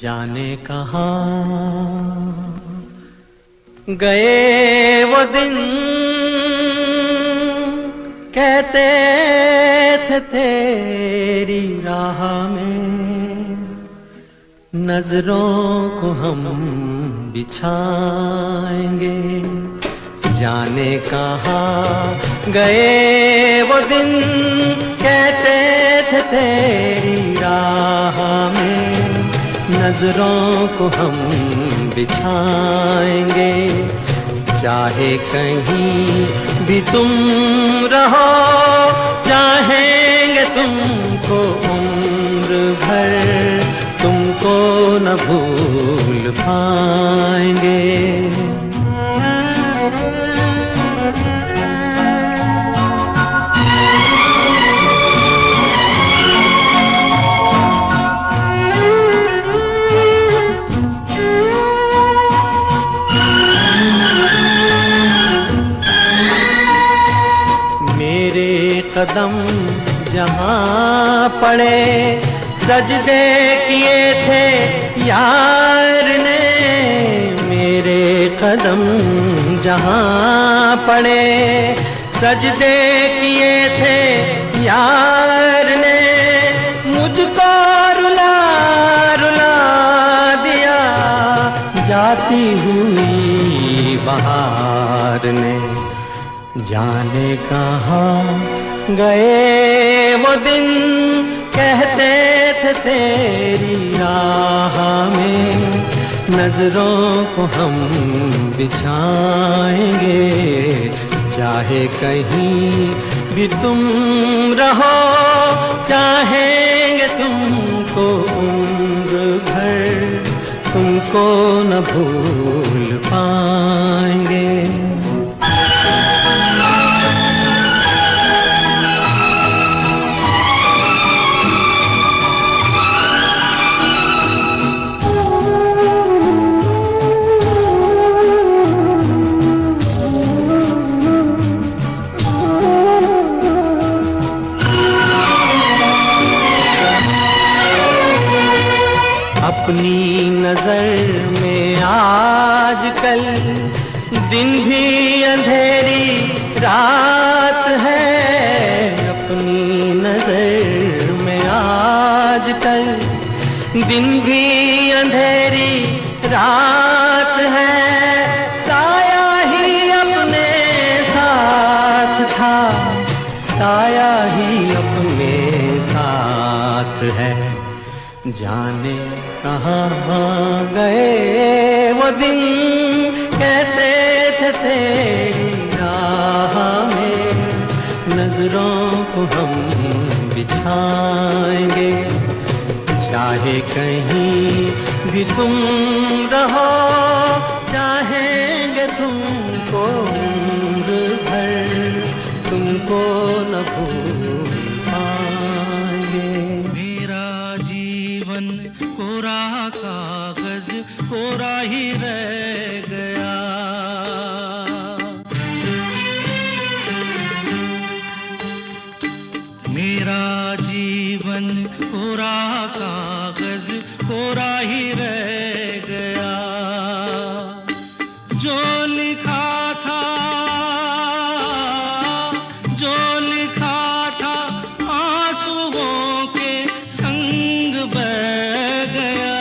जाने कहाँ गए वो दिन, कहते थे तेरी राह में नजरों को हम बिछाएंगे। जाने कहाँ गए वो दिन, कहते थे तेरी राह में नजरों को हम बिछाएंगे। चाहे कहीं भी तुम रहो, चाहेंगे तुमको उम्र भर, तुमको न भूल पाएंगे। कदम जहाँ पड़े सजदे किए थे यार ने, मेरे कदम जहाँ पड़े सजदे किए थे यार ने, मुझको रुला रुला दिया जाती हुई बहार ने। जाने कहाँ गए वो दिन, कहते थे तेरी राह में नजरों को हम बिछाएंगे। चाहे कहीं भी तुम रहो, चाहेंगे तुमको उम्र भर, तुमको न भूल पाएंगे। अपनी नजर में आजकल दिन भी अंधेरी रात है। अपनी नजर में आजकल दिन भी अंधेरी रात है। साया ही अपने साथ था, साया ही अपने साथ है। जाने कहाँ गए वो दिन, कहते थे तेरी राह में नजरों को हम बिछाएंगे। चाहे कहीं भी तुम रहो, चाहेंगे तुमको उम्र भर, तुमको न भूल पाएंगे। कोरा कागज कोरा ही रह गया, मेरा जीवन कोरा कागज कोरा ही रह गया। जो लिखा था, जो लिखा था आंसुओं के संग बह गया।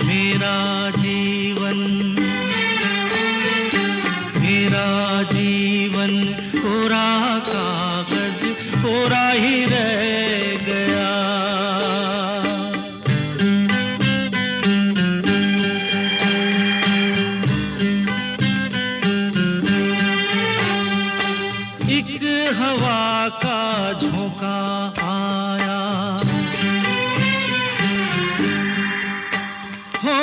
मेरा जीवन कोरा कागज कोरा ही रह गया। एक हवा का झोंका आया, हो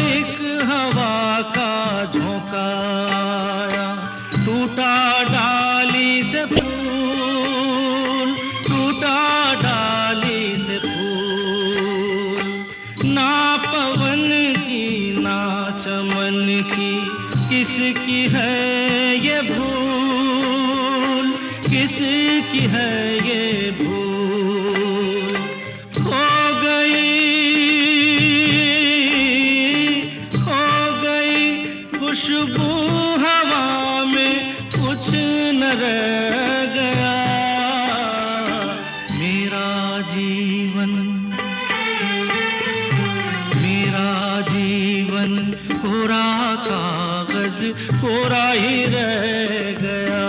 एक हवा का झोंका आया, टूटा डाली से फूल, टूटा डाली से फूल। ना पवन की ना चमन की, किसकी है ये भूल, किसकी है ये भूल। खो गई कुछ न रह गया। मेरा जीवन कोरा कागज कोरा ही रह गया।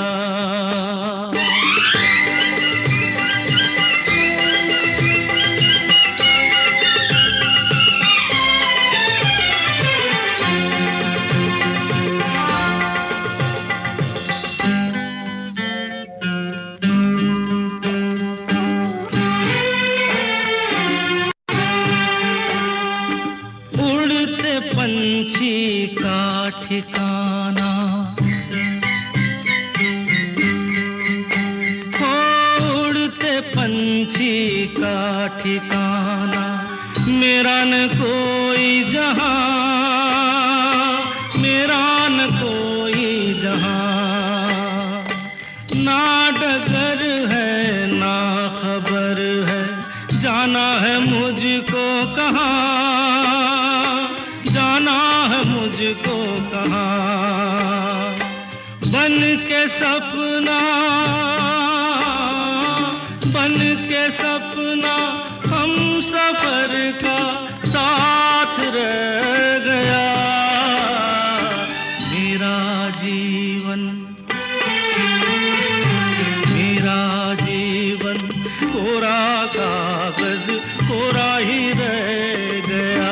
पंछी का ठिकाना उड़ते पंछी का ठिकाना मेरा न कोई जहां, मेरा न कोई जहां। ना डगर है ना खबर है, जाना है मुझको कहां, जाना है मुझको कहां। बन के सपना हम सफर का साथ रह गया। मेरा जीवन कोरा कागज कोरा ही रह गया।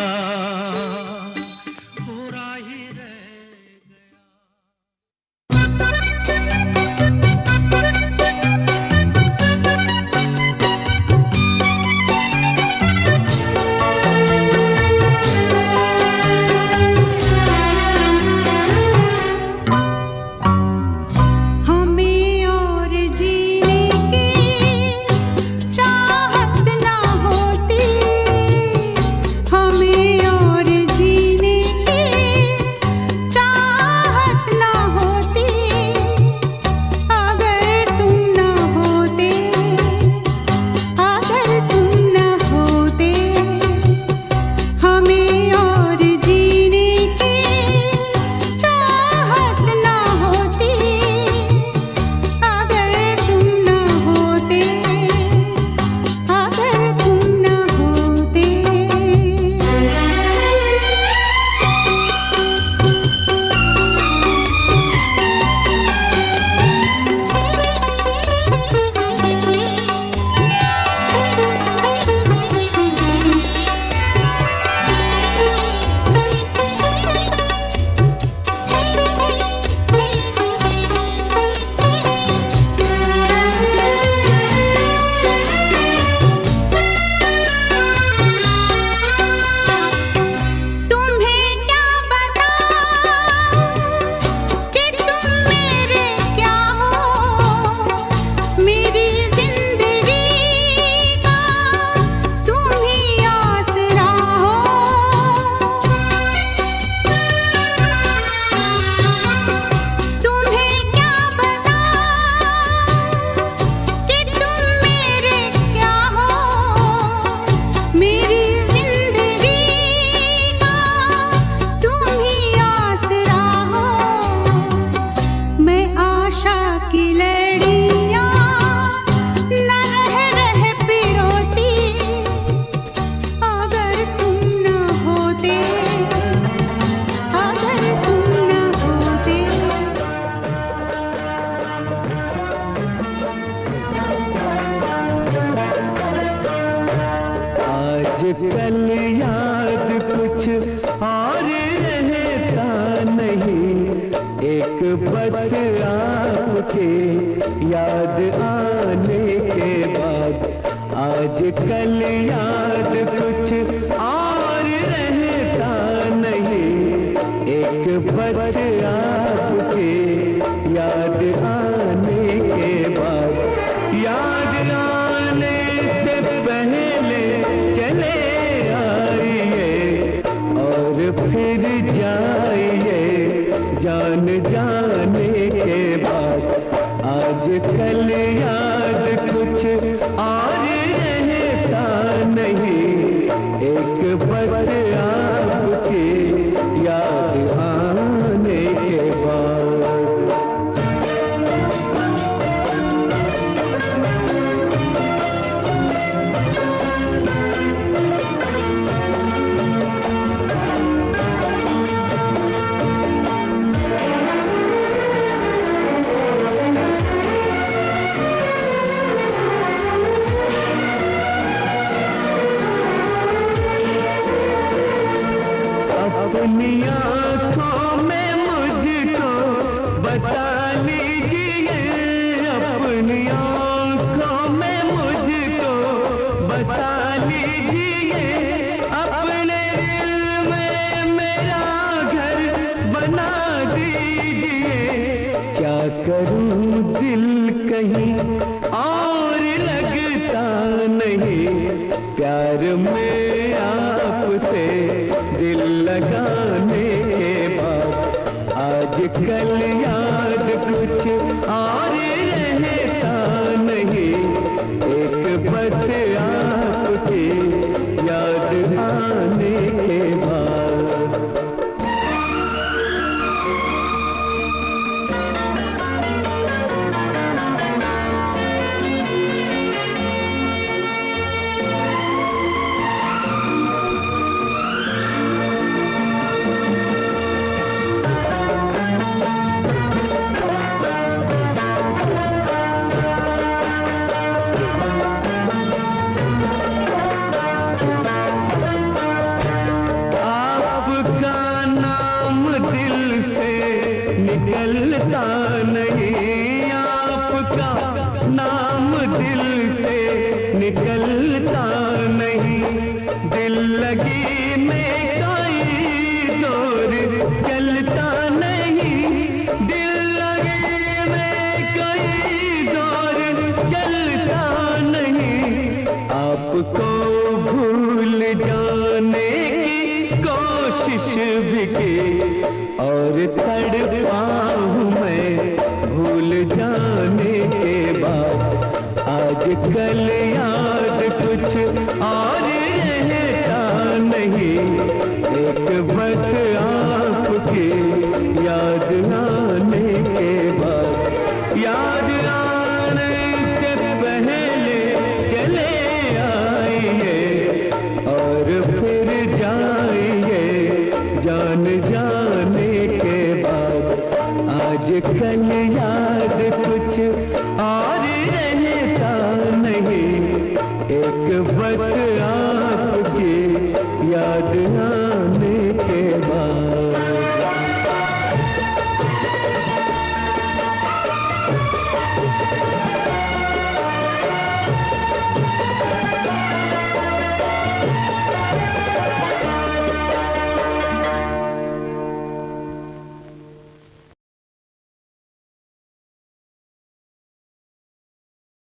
कल याद कुछ और रहता नहीं, एक बस आपके याद आने के बाद। आज कल याद कुछ और रहता नहीं, एक बस आपके याद आने के बाद। याद आने से पहले चले आइए और फिर जाइए जान जाने के बाद। आज कल याद कुछ और रहता नहीं, एक बस आपकी याद आने के बाद। अपनी आँखों में मुझको बसा लीजिए, अपनी आँखों में मुझको बसा लीजिए, अपने दिल में मेरा घर बना दीजिए। क्या करूं दिल कहीं और लगता नहीं, प्यार में आपसे दिल लगाने के बाद आजकल याद कुछ और रहता नहीं, एक बस आपकी याद आने के बाद। निकलता नहीं, आपका नाम दिल से निकलता नहीं, दिल लगी में कोई जोर चलता नहीं, दिल लगी में कोई जोर चलता नहीं। आपको भूल जाने की कोशिश भी की और तड़पा हूँ मैं भूल जाने के बाद, आजकल याद कुछ और रहता नहीं, एक बस आपकी याद आने के बाद। याद आने से पहले चले आइए और फिर जाइए जान जाने के बाद, आजकल याद कुछ और रहता नहीं, एक बस आपकी याद आने के बाद।